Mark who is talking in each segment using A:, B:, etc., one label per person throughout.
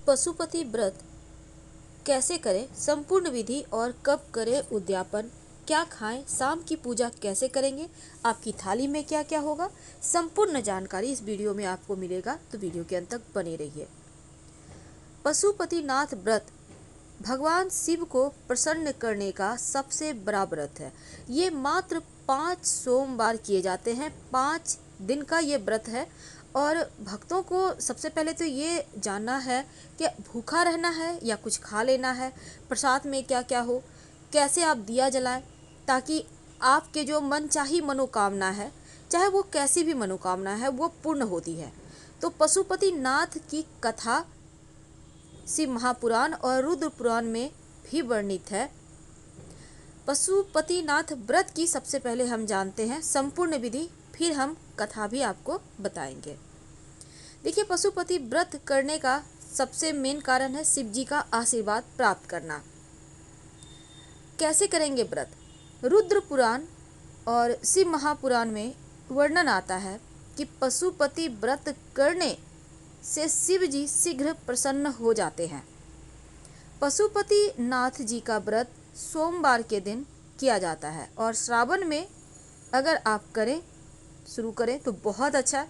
A: पशुपति व्रत कैसे करें, संपूर्ण विधि और कब करें उद्यापन, क्या खाएं, शाम की पूजा कैसे करेंगे, आपकी थाली में क्या क्या होगा, संपूर्ण जानकारी इस वीडियो में आपको मिलेगा। तो वीडियो के अंत तक बने रहिए। पशुपतिनाथ व्रत भगवान शिव को प्रसन्न करने का सबसे बड़ा व्रत है। ये मात्र 5 सोमवार किए जाते हैं। 5 दिन का ये व्रत है और भक्तों को सबसे पहले तो ये जानना है कि भूखा रहना है या कुछ खा लेना है, प्रसाद में क्या क्या हो, कैसे आप दिया जलाएं ताकि आपके जो मनचाही मनोकामना है, चाहे वो कैसी भी मनोकामना है, वो पूर्ण होती है। तो पशुपतिनाथ की कथा शिव महापुराण और रुद्र पुराण में भी वर्णित है। पशुपतिनाथ व्रत की सबसे पहले हम जानते हैं संपूर्ण विधि, फिर हम कथा भी आपको बताएंगे। देखिए, पशुपति व्रत करने का सबसे मेन कारण है शिव जी का आशीर्वाद प्राप्त करना। कैसे करेंगे व्रत? रुद्र पुराण और शिव महापुराण में वर्णन आता है कि पशुपति व्रत करने से शिव जी शीघ्र प्रसन्न हो जाते हैं। पशुपति नाथ जी का व्रत सोमवार के दिन किया जाता है और श्रावण में अगर आप शुरू करें तो बहुत अच्छा है।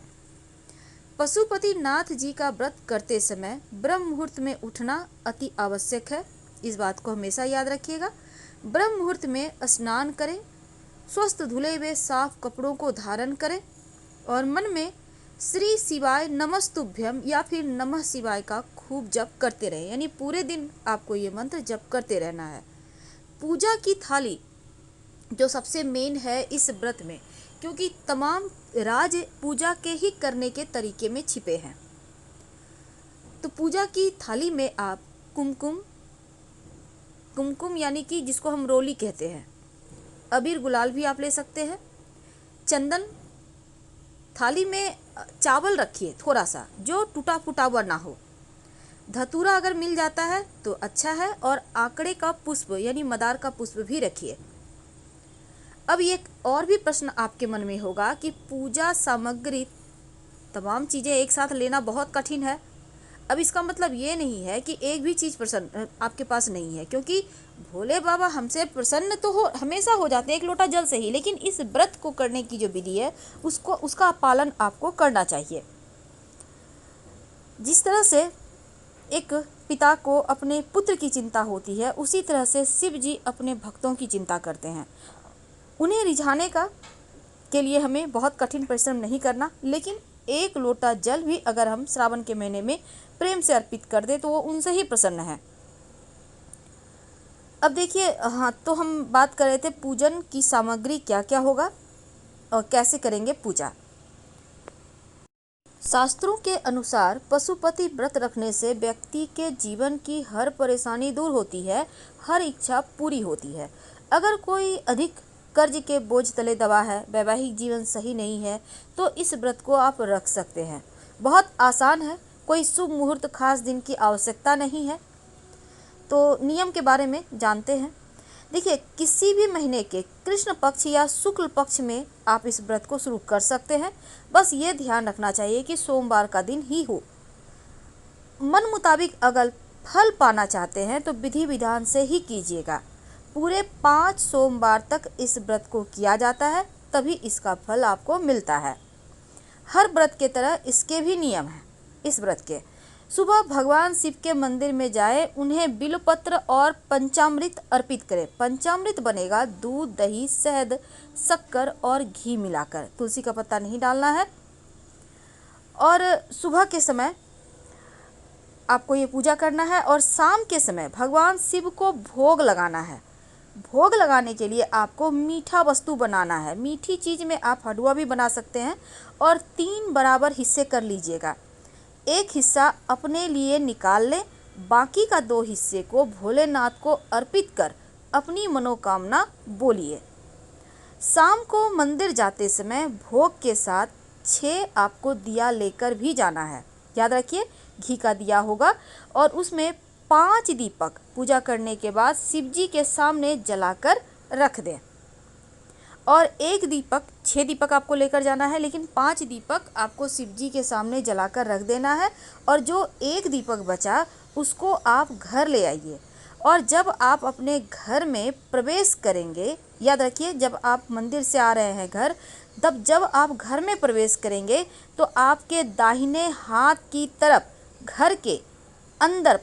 A: पशुपति नाथ जी का व्रत करते समय ब्रह्म मुहूर्त में उठना अति आवश्यक है। इस बात को हमेशा याद रखिएगा। ब्रह्म मुहूर्त में स्नान करें, स्वस्थ धुले हुए साफ कपड़ों को धारण करें और मन में श्री शिवाय नमस्तुभ्यम या फिर नमः शिवाय का खूब जप करते रहें। यानी पूरे दिन आपको ये मंत्र जप करते रहना है। पूजा की थाली जो सबसे मेन है इस व्रत में, क्योंकि तमाम राज पूजा के ही करने के तरीके में छिपे हैं। तो पूजा की थाली में आप कुमकुम यानी कि जिसको हम रोली कहते हैं, अबीर गुलाल भी आप ले सकते हैं, चंदन, थाली में चावल रखिए थोड़ा सा जो टूटा फूटा हुआ ना हो, धतूरा अगर मिल जाता है तो अच्छा है, और आंकड़े का पुष्प यानी मदार का पुष्प भी रखिए। अब एक और भी प्रश्न आपके मन में होगा कि पूजा सामग्री तमाम चीज़ें एक साथ लेना बहुत कठिन है। अब इसका मतलब ये नहीं है कि एक भी चीज़ प्रसन्न आपके पास नहीं है, क्योंकि भोले बाबा हमसे प्रसन्न तो हमेशा हो जाते हैं एक लोटा जल से ही, लेकिन इस व्रत को करने की जो विधि है उसका पालन आपको करना चाहिए। जिस तरह से एक पिता को अपने पुत्र की चिंता होती है, उसी तरह से शिव जी अपने भक्तों की चिंता करते हैं। उन्हें रिझाने के लिए हमें बहुत कठिन परिश्रम नहीं करना, लेकिन एक लोटा जल भी अगर हम श्रावण के महीने में प्रेम से अर्पित कर दे तो वो उनसे ही प्रसन्न है। अब देखिए, हाँ, तो हम बात कर रहे थे पूजन की सामग्री क्या क्या होगा और कैसे करेंगे पूजा। शास्त्रों के अनुसार पशुपति व्रत रखने से व्यक्ति के जीवन की हर परेशानी दूर होती है, हर इच्छा पूरी होती है। अगर कोई अधिक कर्ज के बोझ तले दबा है, वैवाहिक जीवन सही नहीं है, तो इस व्रत को आप रख सकते हैं। बहुत आसान है, कोई शुभ मुहूर्त खास दिन की आवश्यकता नहीं है। तो नियम के बारे में जानते हैं। देखिए, किसी भी महीने के कृष्ण पक्ष या शुक्ल पक्ष में आप इस व्रत को शुरू कर सकते हैं। बस ये ध्यान रखना चाहिए कि सोमवार का दिन ही हो। मन मुताबिक अगर फल पाना चाहते हैं तो विधि विधान से ही कीजिएगा। पूरे 5 सोमवार तक इस व्रत को किया जाता है, तभी इसका फल आपको मिलता है। हर व्रत के तरह इसके भी नियम हैं। इस व्रत के सुबह भगवान शिव के मंदिर में जाए, उन्हें बिल्वपत्र और पंचामृत अर्पित करें। पंचामृत बनेगा दूध, दही, शहद, शक्कर और घी मिलाकर, तुलसी का पत्ता नहीं डालना है। और सुबह के समय आपको ये पूजा करना है और शाम के समय भगवान शिव को भोग लगाना है। भोग लगाने के लिए आपको मीठा वस्तु बनाना है। मीठी चीज़ में आप हलवा भी बना सकते हैं और 3 बराबर हिस्से कर लीजिएगा। एक हिस्सा अपने लिए निकाल लें, बाकी का 2 हिस्से को भोलेनाथ को अर्पित कर अपनी मनोकामना बोलिए। शाम को मंदिर जाते समय भोग के साथ 6 आपको दिया लेकर भी जाना है। याद रखिए, घी का दिया होगा और उसमें 5 दीपक पूजा करने के बाद शिव जी के सामने जलाकर रख दें। और एक दीपक, 6 दीपक आपको लेकर जाना है, लेकिन 5 दीपक आपको शिव जी के सामने जलाकर रख देना है। और जो एक दीपक बचा उसको आप घर ले आइए। और जब आप अपने घर में प्रवेश करेंगे, याद रखिए जब आप मंदिर से आ रहे हैं घर, तब जब आप घर में प्रवेश करेंगे तो आपके दाहिने हाथ की तरफ, घर के अंदर,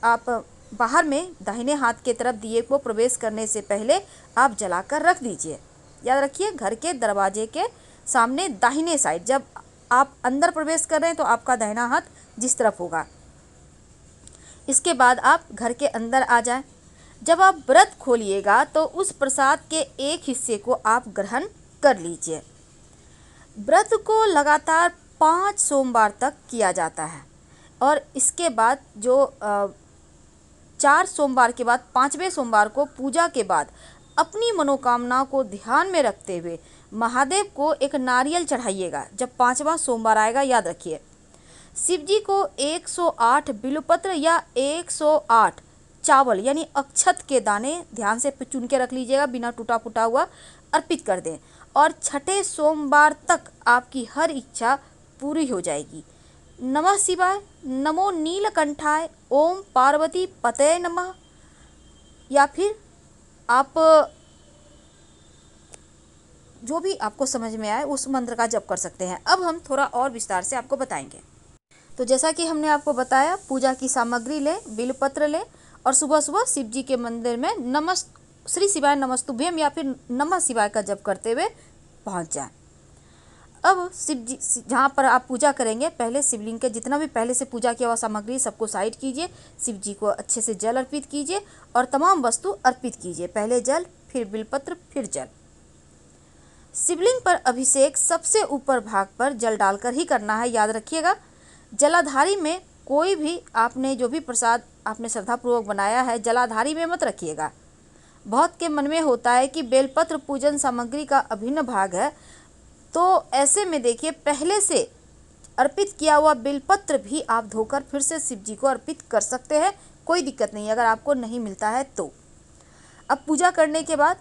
A: आप बाहर में दाहिने हाथ की तरफ दिए को प्रवेश करने से पहले आप जलाकर रख दीजिए। याद रखिए घर के दरवाजे के सामने दाहिने साइड, जब आप अंदर प्रवेश कर रहे हैं तो आपका दाहिना हाथ जिस तरफ होगा। इसके बाद आप घर के अंदर आ जाएं। जब आप व्रत खोलिएगा तो उस प्रसाद के एक हिस्से को आप ग्रहण कर लीजिए। व्रत को लगातार 5 सोमवार तक किया जाता है और इसके बाद जो 4 सोमवार के बाद 5वें सोमवार को पूजा के बाद अपनी मनोकामनाओं को ध्यान में रखते हुए महादेव को एक नारियल चढ़ाइएगा। जब 5वां सोमवार आएगा, याद रखिए शिव जी को 108 बिल्वपत्र या 108 चावल यानी अक्षत के दाने ध्यान से चुन के रख लीजिएगा, बिना टूटा फूटा हुआ अर्पित कर दें। और छठे सोमवार तक आपकी हर इच्छा पूरी हो जाएगी। नमः शिवाय, नमो नीलकंठाय, ओम पार्वती पते नमः, या फिर आप जो भी आपको समझ में आए उस मंत्र का जप कर सकते हैं। अब हम थोड़ा और विस्तार से आपको बताएंगे। तो जैसा कि हमने आपको बताया, पूजा की सामग्री लें, बिल्वपत्र लें और सुबह सुबह शिव जी के मंदिर में नमः श्री शिवाय नमस्तुभ्यम या फिर नमः शिवाय का जप करते हुए पहुंच जाएं। अब शिव जी जहाँ पर आप पूजा करेंगे, पहले शिवलिंग के जितना भी पहले से पूजा किया हुआ सामग्री सबको साइड कीजिए। शिव जी को अच्छे से जल अर्पित कीजिए और तमाम वस्तु अर्पित कीजिए। पहले जल, फिर बिल्वपत्र, फिर जल। शिवलिंग पर अभिषेक सबसे ऊपर भाग पर जल डालकर ही करना है, याद रखिएगा। जलाधारी में कोई भी आपने जो भी प्रसाद आपने श्रद्धापूर्वक बनाया है, जलाधारी में मत रखिएगा। बहुत के मन में होता है कि बेलपत्र पूजन सामग्री का अभिन्न भाग है, तो ऐसे में देखिए पहले से अर्पित किया हुआ बेलपत्र भी आप धोकर फिर से शिव जी को अर्पित कर सकते हैं, कोई दिक्कत नहीं अगर आपको नहीं मिलता है तो। अब पूजा करने के बाद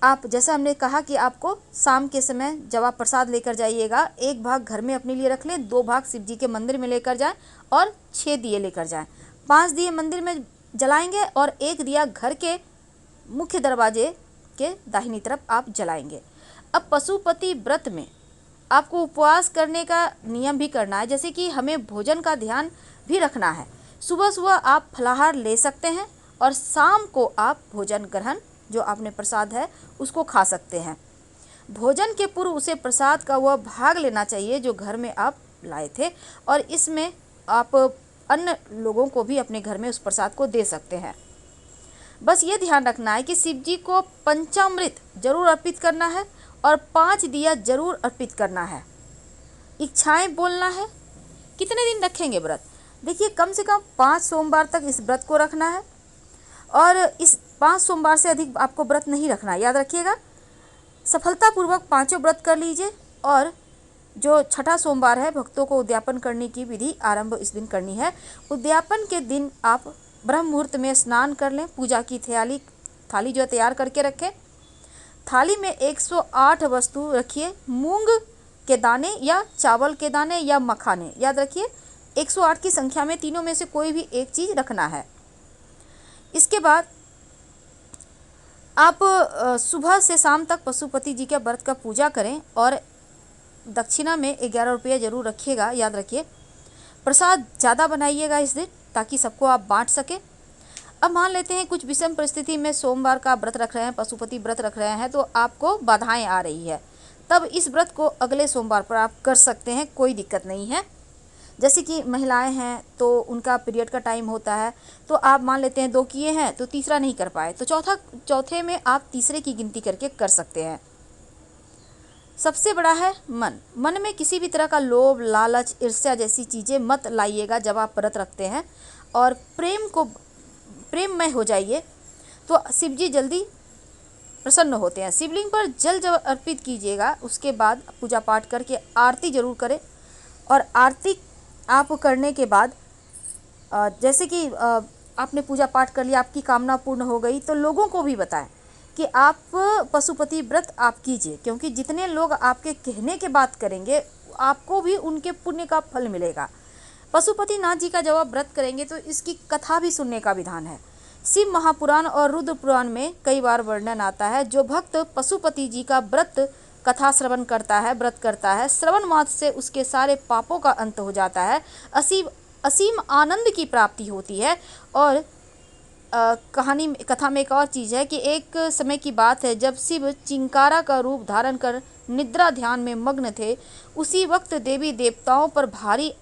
A: आप, जैसा हमने कहा कि आपको शाम के समय जब आप प्रसाद लेकर जाइएगा, 1 भाग घर में अपने लिए रख लें, 2 भाग शिव जी के मंदिर में लेकर जाएं और 6 दिए लेकर जाएं। 5 दिए मंदिर में जलाएंगे और 1 दिया घर के मुख्य दरवाजे के दाहिनी तरफ आप जलाएंगे। अब पशुपति व्रत में आपको उपवास करने का नियम भी करना है, जैसे कि हमें भोजन का ध्यान भी रखना है। सुबह सुबह आप फलाहार ले सकते हैं और शाम को आप भोजन ग्रहण, जो आपने प्रसाद है उसको खा सकते हैं। भोजन के पूर्व उसे प्रसाद का वह भाग लेना चाहिए जो घर में आप लाए थे, और इसमें आप अन्य लोगों को भी अपने घर में उस प्रसाद को दे सकते हैं। बस ये ध्यान रखना है कि शिव जी को पंचामृत जरूर अर्पित करना है और 5 दिया जरूर अर्पित करना है। इच्छाएं बोलना है। कितने दिन रखेंगे व्रत? देखिए कम से कम 5 सोमवार तक इस व्रत को रखना है और इस 5 सोमवार से अधिक आपको व्रत नहीं रखना है, याद रखिएगा। सफलतापूर्वक 5 व्रत कर लीजिए और जो छठा सोमवार है, भक्तों को उद्यापन करने की विधि आरंभ इस दिन करनी है। उद्यापन के दिन आप ब्रह्म मुहूर्त में स्नान कर लें। पूजा की थाली जो तैयार करके रखें। थाली में 108 वस्तु रखिए, मूंग के दाने या चावल के दाने या मखाने, याद रखिए 108 की संख्या में तीनों में से कोई भी एक चीज़ रखना है। इसके बाद आप सुबह से शाम तक पशुपति जी के व्रत का पूजा करें और दक्षिणा में 11 रुपये जरूर रखिएगा, याद रखिए। प्रसाद ज़्यादा बनाइएगा इस दिन ताकि सबको आप बांट सकें। अब मान लेते हैं कुछ विषम परिस्थिति में सोमवार का व्रत रख रहे हैं, पशुपति व्रत रख रहे हैं, तो आपको बाधाएं आ रही है, तब इस व्रत को अगले सोमवार पर आप कर सकते हैं, कोई दिक्कत नहीं है। जैसे कि महिलाएं हैं तो उनका पीरियड का टाइम होता है, तो आप मान लेते हैं 2 किए हैं तो तीसरा नहीं कर पाए, तो चौथे में आप तीसरे की गिनती करके कर सकते हैं। सबसे बड़ा है मन में किसी भी तरह का लोभ, लालच, ईर्ष्या जैसी चीज़ें मत लाइएगा जब आप व्रत रखते हैं, और प्रेममय हो जाइए तो शिव जी जल्दी प्रसन्न होते हैं। शिवलिंग पर जल जब अर्पित कीजिएगा, उसके बाद पूजा पाठ करके आरती जरूर करें, और आरती आप करने के बाद जैसे कि आपने पूजा पाठ कर लिया, आपकी कामना पूर्ण हो गई, तो लोगों को भी बताएं कि आप पशुपति व्रत आप कीजिए, क्योंकि जितने लोग आपके कहने के बात करेंगे आपको भी उनके पुण्य का फल मिलेगा। पशुपति नाथ जी का जब आप व्रत करेंगे तो इसकी कथा भी सुनने का विधान है। शिव महापुराण और रुद्र पुराण में कई बार वर्णन आता है। जो भक्त पशुपति जी का व्रत कथा श्रवण करता है, व्रत करता है, श्रवण मात्र से उसके सारे पापों का अंत हो जाता है, असीम आनंद की प्राप्ति होती है। और कथा में एक और चीज़ है कि एक समय की बात है जब शिव चिंकारा का रूप धारण कर निद्रा ध्यान में मग्न थे। उसी वक्त देवी देवताओं पर भारी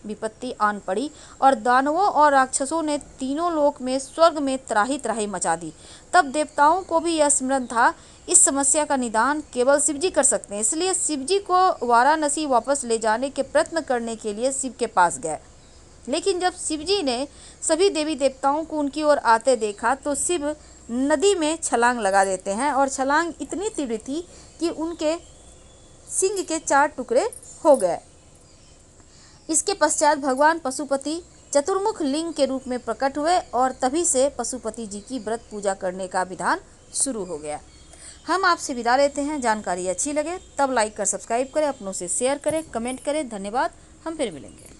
A: विपत्ति आन पड़ी और दानवों और राक्षसों ने तीनों लोक में स्वर्ग में त्राही त्राही मचा दी। तब देवताओं को भी यह स्मरण था इस समस्या का निदान केवल शिवजी कर सकते हैं, इसलिए शिवजी को वाराणसी वापस ले जाने के प्रयत्न करने के लिए शिव के पास गए। लेकिन जब शिवजी ने सभी देवी देवताओं को उनकी ओर आते देखा तो शिव नदी में छलांग लगा देते हैं और छलांग इतनी तीव्र थी कि उनके सिंह के 4 टुकड़े हो गए। इसके पश्चात भगवान पशुपति चतुर्मुख लिंग के रूप में प्रकट हुए और तभी से पशुपति जी की व्रत पूजा करने का विधान शुरू हो गया। हम आपसे विदा लेते हैं। जानकारी अच्छी लगे तब लाइक कर सब्सक्राइब करें, अपनों से शेयर करें, कमेंट करें। धन्यवाद। हम फिर मिलेंगे।